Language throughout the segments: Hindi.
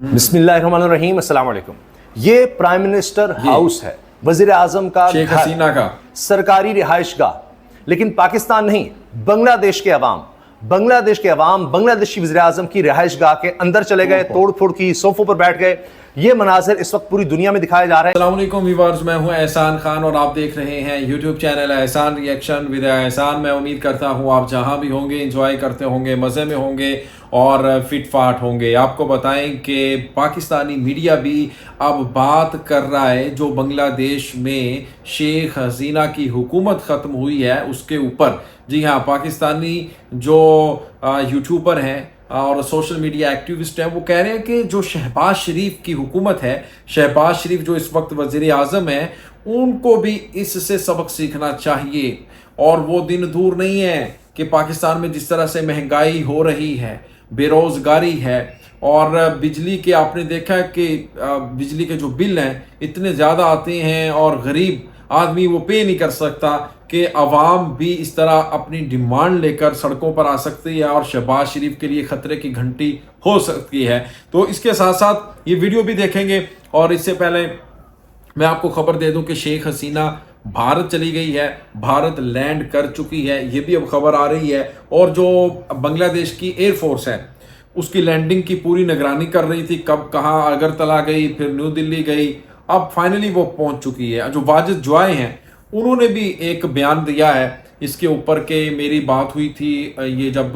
बिस्मिल्लाहिर्रहमानिर्रहीम, अस्सलाम वालेकुम। ये प्राइम मिनिस्टर हाउस है, वजीर आजम का शेख घर, हसीना का सरकारी रिहाइश गाह। लेकिन पाकिस्तान नहीं, बांग्लादेश के अवाम, बांग्लादेशी वजीर आजम की रिहाइश गाह के अंदर चले गए, तोड़ फोड़ की, सोफों पर बैठ गए। ये मनाजिर इस वक्त पूरी दुनिया में दिखाया जा रहा है। अस्सलाम वालेकुम व्यूअर्स, मैं हूं एहसान खान और आप देख रहे हैं यूट्यूब चैनल एहसान रिएक्शन विद एहसान। मैं उम्मीद करता हूं आप जहां भी होंगे एंजॉय करते होंगे, मज़े में होंगे और फिट फाट होंगे। आपको बताएं कि पाकिस्तानी मीडिया भी अब बात कर रहा है जो बांग्लादेश में शेख हसीना की हुकूमत ख़त्म हुई है उसके ऊपर। जी हाँ, पाकिस्तानी जो यूट्यूबर हैं और सोशल मीडिया एक्टिविस्ट हैं वो कह रहे हैं कि जो शहबाज शरीफ की हुकूमत है, शहबाज शरीफ जो इस वक्त वज़ीर आज़म है, उनको भी इससे सबक सीखना चाहिए। और वो दिन दूर नहीं है कि पाकिस्तान में जिस तरह से महंगाई हो रही है, बेरोज़गारी है और बिजली के आपने देखा है कि बिजली के जो बिल हैं इतने ज़्यादा आते हैं और गरीब आदमी वो पे नहीं कर सकता कि अवाम भी इस तरह अपनी डिमांड लेकर सड़कों पर आ सकती है और शहबाज शरीफ के लिए खतरे की घंटी हो सकती है। तो इसके साथ साथ ये वीडियो भी देखेंगे और इससे पहले मैं आपको खबर दे दूं कि शेख हसीना भारत चली गई है, भारत लैंड कर चुकी है, ये भी अब खबर आ रही है। और जो बांग्लादेश की एयरफोर्स है उसकी लैंडिंग की पूरी निगरानी कर रही थी, कब कहाँ अगरतला गई, फिर न्यू दिल्ली गई, अब फाइनली वो पहुंच चुकी है। जो वाजिद जॉय हैं उन्होंने भी एक बयान दिया है इसके ऊपर कि मेरी बात हुई थी, ये जब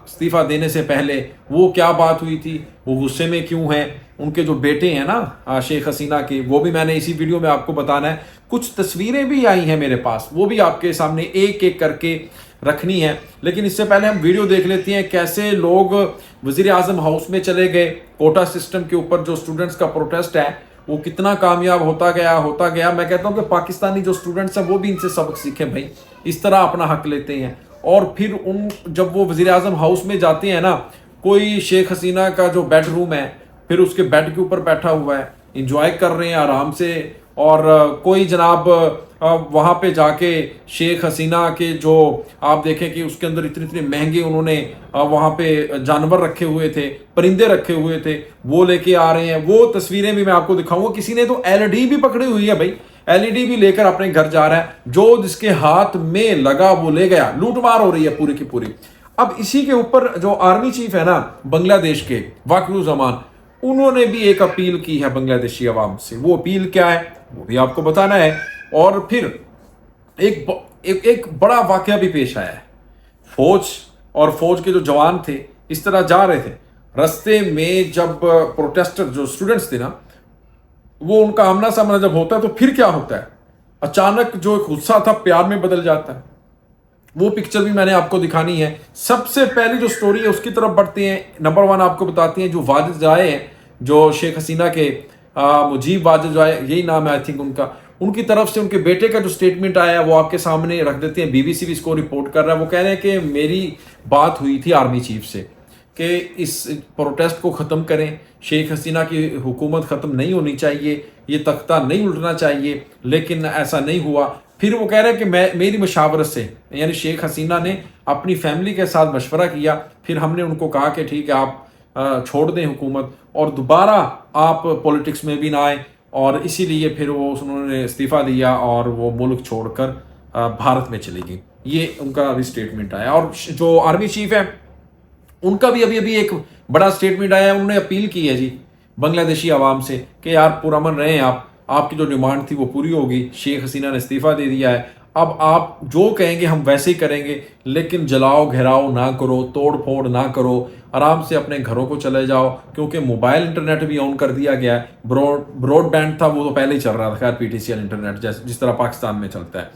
इस्तीफ़ा देने से पहले वो क्या बात हुई थी, वो गुस्से में क्यों हैं। उनके जो बेटे हैं ना शेख हसीना के, वो भी मैंने इसी वीडियो में आपको बताना है। कुछ तस्वीरें भी आई हैं मेरे पास, वो भी आपके सामने एक एक करके रखनी है। लेकिन इससे पहले हम वीडियो देख लेते हैं कैसे लोग वज़ीर आज़म हाउस में चले गए। कोटा सिस्टम के ऊपर जो स्टूडेंट्स का प्रोटेस्ट है वो कितना कामयाब होता गया। मैं कहता हूं कि पाकिस्तानी जो स्टूडेंट्स हैं वो भी इनसे सबक सीखें भाई, इस तरह अपना हक लेते हैं। और फिर जब वो वज़ीर आज़म हाउस में जाते हैं ना, कोई शेख हसीना का जो बेडरूम है, फिर उसके बेड के ऊपर बैठा हुआ है, इंजॉय कर रहे हैं आराम से। और कोई जनाब वहाँ पे जाके शेख हसीना के जो आप देखें कि उसके अंदर इतने इतने महंगे उन्होंने वहाँ पे जानवर रखे हुए थे, परिंदे रखे हुए थे, वो लेके आ रहे हैं। वो तस्वीरें भी मैं आपको दिखाऊंगा। किसी ने तो एलईडी भी पकड़ी हुई है भाई, एलईडी भी लेकर अपने घर जा रहा है, जो जिसके हाथ में लगा वो ले गया। लूटमार हो रही है पूरी की पूरी। अब इसी के ऊपर जो आर्मी चीफ है ना बांग्लादेश के, वक़रुज़्ज़मान, उन्होंने भी एक अपील की है बांग्लादेशी अवाम से। वो अपील क्या है वो भी आपको बताना है। और फिर एक बड़ा वाकया भी पेश आया है। फौज के जो जवान थे इस तरह जा रहे थे, रास्ते में जब प्रोटेस्टर जो स्टूडेंट्स थे ना, वो उनका आमना सामना जब होता है तो फिर क्या होता है, अचानक जो एक गुस्सा था प्यार में बदल जाता है। वो पिक्चर भी मैंने आपको दिखानी है। सबसे पहली जो स्टोरी है उसकी तरफ बढ़ते हैं। नंबर 1 आपको बताते हैं जो वाजिद जॉय हैं, जो शेख हसीना के मुजीब वाजिद जॉय, यही नाम है आई थिंक उनका, उनकी तरफ से उनके बेटे का जो स्टेटमेंट आया है वो आपके सामने रख देते हैं। बीबीसी भी इसको रिपोर्ट कर रहा है। वो कह रहे हैं कि मेरी बात हुई थी आर्मी चीफ से कि इस प्रोटेस्ट को ख़त्म करें, शेख हसीना की हुकूमत ख़त्म नहीं होनी चाहिए, ये तख्ता नहीं उल्टना चाहिए, लेकिन ऐसा नहीं हुआ। फिर वो कह रहे हैं कि मेरी मशावरत से, यानी शेख हसीना ने अपनी फैमिली के साथ मशवरा किया, फिर हमने उनको कहा कि ठीक है आप छोड़ दें हुकूमत और दोबारा आप पॉलिटिक्स में भी ना आए। और इसीलिए फिर उन्होंने इस्तीफ़ा दिया और वो मुल्क छोड़कर भारत में चली गई। ये उनका अभी स्टेटमेंट आया। और जो आर्मी चीफ है उनका भी अभी एक बड़ा स्टेटमेंट आया है। उन्होंने अपील की है जी बांग्लादेशी आवाम से कि यार पुरअमन रहें, आपकी जो डिमांड थी वो पूरी होगी। शेख हसीना ने इस्तीफ़ा दे दिया है, अब आप जो कहेंगे हम वैसे ही करेंगे, लेकिन जलाओ घेराव ना करो, तोड़ फोड़ ना करो, आराम से अपने घरों को चले जाओ। क्योंकि मोबाइल इंटरनेट भी ऑन कर दिया गया है। ब्रॉडबैंड था वो तो पहले ही चल रहा था, खैर पीटीसीएल इंटरनेट जिस तरह पाकिस्तान में चलता है।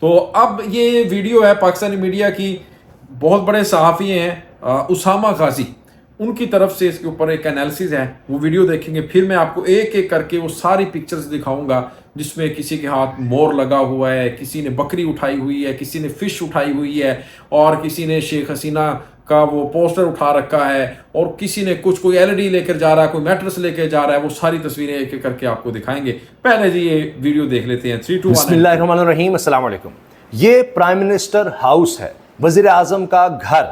तो अब ये वीडियो है पाकिस्तानी मीडिया की, बहुत बड़े सहाफ़ी हैं उसामा गाजी, उनकी तरफ से इसके ऊपर एक एनालिसिस है, वो वीडियो देखेंगे। फिर मैं आपको एक एक करके वो सारी पिक्चर्स दिखाऊंगा जिसमें किसी के हाथ मोर लगा हुआ है, किसी ने बकरी उठाई हुई है, किसी ने फिश उठाई हुई है, और किसी ने शेख हसीना का वो पोस्टर उठा रखा है, और किसी ने कोई एलईडी लेकर जा रहा है, कोई मैट्रेस लेकर जा रहा है। वो सारी तस्वीरें एक एक करके आपको दिखाएंगे। पहले जी ये वीडियो देख लेते हैं। 3 2 1। बिस्मिल्लाहिर्रहमानिर्रहीम, अस्सलाम वालेकुम। ये प्राइम मिनिस्टर हाउस है, वजीर आजम का घर,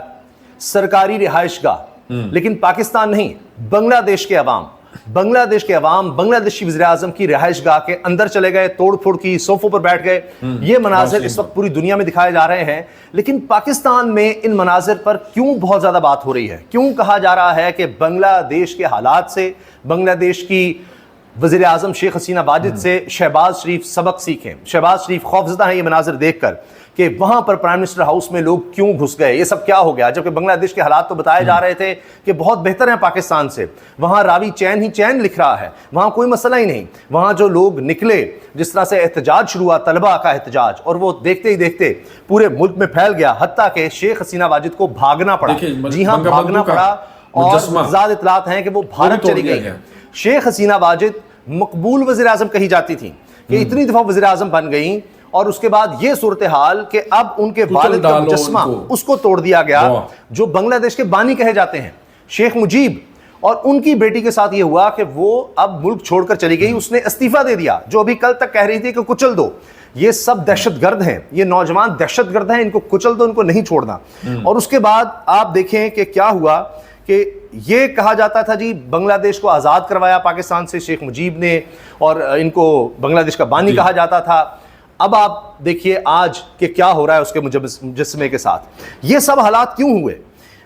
सरकारी रिहाइश गाह। लेकिन पाकिस्तान नहीं, बांग्लादेश के अवाम, बांग्लादेश के अवाम बांग्लादेशी वज़ीर-ए-आज़म की रिहाइशगाह के अंदर चले गए, तोड़ फोड़ की, सोफों पर बैठ गए। ये मनाजिर इस वक्त पूरी दुनिया में दिखाए जा रहे हैं। लेकिन पाकिस्तान में इन मनाजिर पर क्यों बहुत ज़्यादा बात हो रही है? क्यों कहा जा रहा है कि बांग्लादेश के हालात से, बांग्लादेश की वज़ीर-ए-आज़म शेख हसीना वाजिद से शहबाज शरीफ सबक सीखें? शहबाज शरीफ खौफज़दा हैं ये मनाजिर देखकर कि वहां पर प्राइम मिनिस्टर हाउस में लोग क्यों घुस गए, ये सब क्या हो गया, जबकि बांग्लादेश के हालात तो बताए जा रहे थे कि बहुत बेहतर हैं पाकिस्तान से। वहां रावी चैन ही चैन लिख रहा है, वहां कोई मसला ही नहीं। वहां जो लोग निकले, जिस तरह से एहतजाज शुरू हुआ, तलबा का एहतजाज, और वो देखते ही देखते पूरे मुल्क में फैल गया, हत्ता कि शेख हसीना वाजिद को भागना पड़ा। जी हाँ, भागना पड़ा, और ज़्यादा इतलात हैं कि वो भारत चली गई है। शेख हसीना वाजिद मकबूल वज़ीर-ए-आज़म कही जाती थी कि इतनी दफ़ा वज़ीर-ए-आज़म बन गई, और उसके बाद ये सूरत हाल कि अब उनके वालिद का मुजस्समा उसको तोड़ दिया गया, जो बांग्लादेश के बानी कहे जाते हैं, शेख मुजीब। और उनकी बेटी के साथ ये हुआ कि वो अब मुल्क छोड़कर चली गई, उसने इस्तीफा दे दिया, जो अभी कल तक कह रही थी कि कुचल दो। ये सब दहशतगर्द हैं, ये नौजवान दहशतगर्द हैं, इनको कुचल दो, इनको नहीं छोड़ना। और उसके बाद आप देखें कि क्या हुआ कि ये कहा जाता था जी बांग्लादेश को आज़ाद करवाया पाकिस्तान से शेख मुजीब ने, और इनको बांग्लादेश का बानी कहा जाता था। अब आप देखिए आज कि क्या हो रहा है उसके मुजस्समे के साथ। ये सब हालात क्यों हुए?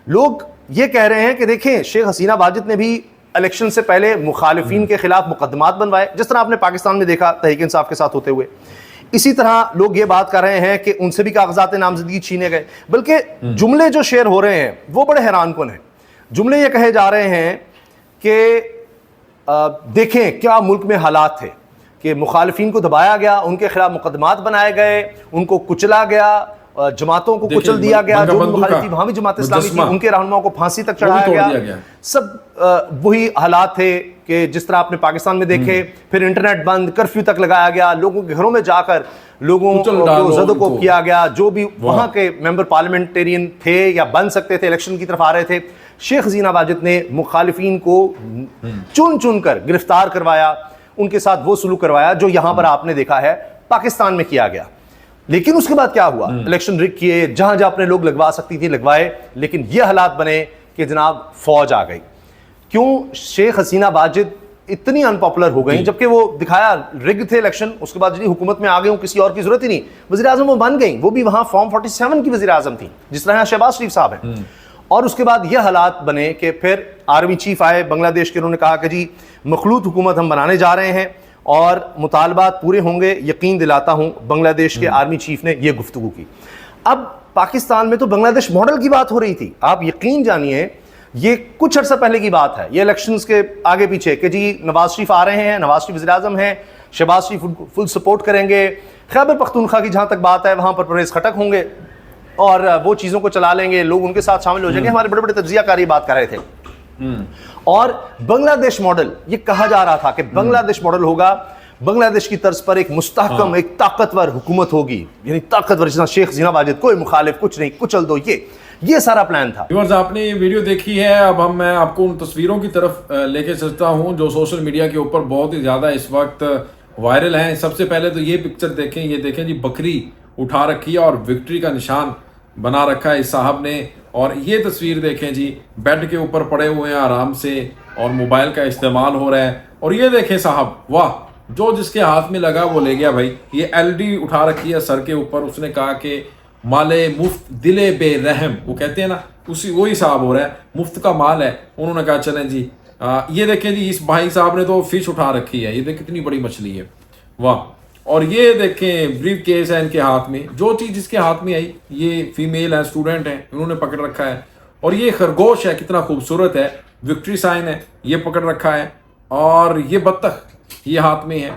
लोग ये कह रहे हैं कि देखें, शेख हसीना वाजिद ने भी इलेक्शन से पहले मुखालिफिन के खिलाफ मुकदमात बनवाए, जिस तरह आपने पाकिस्तान में देखा तहरीक इंसाफ के साथ होते हुए। इसी तरह लोग ये बात कर रहे हैं कि उनसे भी कागजात नामजदगी छीने गए। बल्कि जुमले जो शेयर हो रहे हैं वो बड़े हैरान कुन हैं। जुमले ये कहे जा रहे हैं कि देखें क्या मुल्क में हालात थे, कि मुखालिफिन को दबाया गया, उनके खिलाफ मुकदमात बनाए गए, उनको कुचला गया, जमातों को कुचल दिया गया, जो मुखालिफ थी वहां भी जमात इस्लामी थी, उनके रहनुमाओं को फांसी तक चढ़ाया गया। सब वही हालात थे कि जिस तरह आपने पाकिस्तान में देखे। फिर इंटरनेट बंद, कर्फ्यू तक लगाया गया, लोगों के घरों में जाकर लोगों को ज़दो किया गया, जो भी वहां के मेंबर पार्लियामेंटेरियन थे या बन सकते थे, इलेक्शन की तरफ आ रहे थे। शेख हसीना वाजिद ने मुखालिफिन को चुन चुन कर गिरफ्तार करवाया, उनके साथ वो सलूक करवाया जो यहां पर आपने देखा है पाकिस्तान में किया गया। लेकिन उसके बाद क्या हुआ? इलेक्शन रिग किए, जहां जहां अपने लोग लगवा सकती थी लगवाए, लेकिन ये हालात बने कि जनाब फौज आ गई। क्यों शेख हसीना वाजिद इतनी अनपॉपुलर हो गई, जबकि वो दिखाया रिग थे इलेक्शन, उसके बाद हुकूमत में आ गई, किसी और की जरूरत ही नहीं, वज़ीर-ए-आज़म वो बन गई, वो भी वहां फॉर्म 47 की वज़ीर-ए-आज़म थी, जिस तरह शहबाज शरीफ साहब हैं। और उसके बाद यह हालात बने कि फिर आर्मी चीफ आए बांग्लादेश के, उन्होंने कहा कि जी मखलूत हुकूमत हम बनाने जा रहे हैं और मुतालबात पूरे होंगे, यकीन दिलाता हूं। बांग्लादेश के आर्मी चीफ ने यह गुफ्तगू की। अब पाकिस्तान में तो बांग्लादेश मॉडल की बात हो रही थी, आप यकीन जानिए ये कुछ अर्सा पहले की बात है, ये इलेक्शंस के आगे पीछे, कि जी नवाज शरीफ आ रहे हैं, नवाज शरीफ वज़ीर-ए-आज़म हैं, शहबाज शरीफ फुल सपोर्ट करेंगे, खैबर पख्तूनख्वा की जहां तक बात है वहां पर परवेज़ खटक होंगे और वो चीज़ों को चला लेंगे, लोग उनके साथ शामिल हो जाएंगे। हमारे बड़े बड़े तज्जियाकारी बात कर रहे थे। और बांग्लादेश मॉडल ये कहा जा रहा था कि बांग्लादेश मॉडल होगा, बांग्लादेश की तर्ज पर एक मुस्तहकम, एक ताकतवर हुकूमत होगी, यानी ताकतवर, जितना शेख हसीना वाजिद, कोई मुखालिफ कुछ नहीं, कुचल दो, ये सारा प्लान था। व्यूअर्स, आपने ये वीडियो देखी है, अब मैं आपको उन तस्वीरों की तरफ लेके चलता हूं जो सोशल मीडिया के ऊपर बहुत ही ज्यादा इस वक्त वायरल हैं। सबसे पहले तो ये पिक्चर देखें, ये देखें जी, बकरी उठा रखी है और विक्ट्री का निशान बना रखा है इस साहब ने। और ये तस्वीर देखें जी, बेड के ऊपर पड़े हुए हैं आराम से और मोबाइल का इस्तेमाल हो रहा है। और ये देखें साहब, वाह, जो जिसके हाथ में लगा वो ले गया भाई। ये एलडी उठा रखी है सर के ऊपर, उसने कहा कि माले मुफ्त दिले बेरहम, वो कहते हैं ना, उसी वही साहब हो रहा है, मुफ्त का माल है। उन्होंने कहा चलें जी, ये देखें जी, इस भाई साहब ने तो फिश उठा रखी है, ये देखें कितनी बड़ी मछली है, वाह। और ये देखें ब्रीफ केस है इनके हाथ में, जो चीज़ इसके हाथ में आई, ये फीमेल है, स्टूडेंट है, इन्होंने पकड़ रखा है। और ये खरगोश है, कितना खूबसूरत है, विक्ट्री साइन है, ये पकड़ रखा है। और ये बत्तख ये हाथ में है।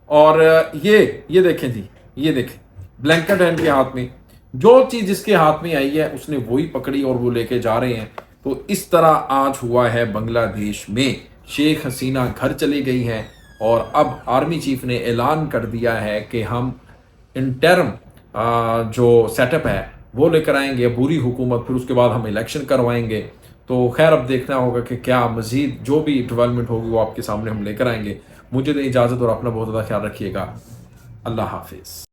और ये देखें जी, ये देखें ब्लैंकेट है इनके हाथ में। जो चीज़ जिसके हाथ में आई है उसने वही पकड़ी और वो लेके जा रहे हैं। तो इस तरह आज हुआ है बांग्लादेश में। शेख हसीना घर चली गई हैं और अब आर्मी चीफ ने ऐलान कर दिया है कि हम इंटरम जो सेटअप है वो लेकर आएंगे, पूरी हुकूमत, फिर उसके बाद हम इलेक्शन करवाएंगे। तो खैर अब देखना होगा कि क्या मज़ीद जो भी डेवलपमेंट होगी वो आपके सामने हम लेकर आएंगे। मुझे दें इजाज़त और अपना बहुत ज़्यादा ख्याल रखिएगा। अल्लाह हाफिज़।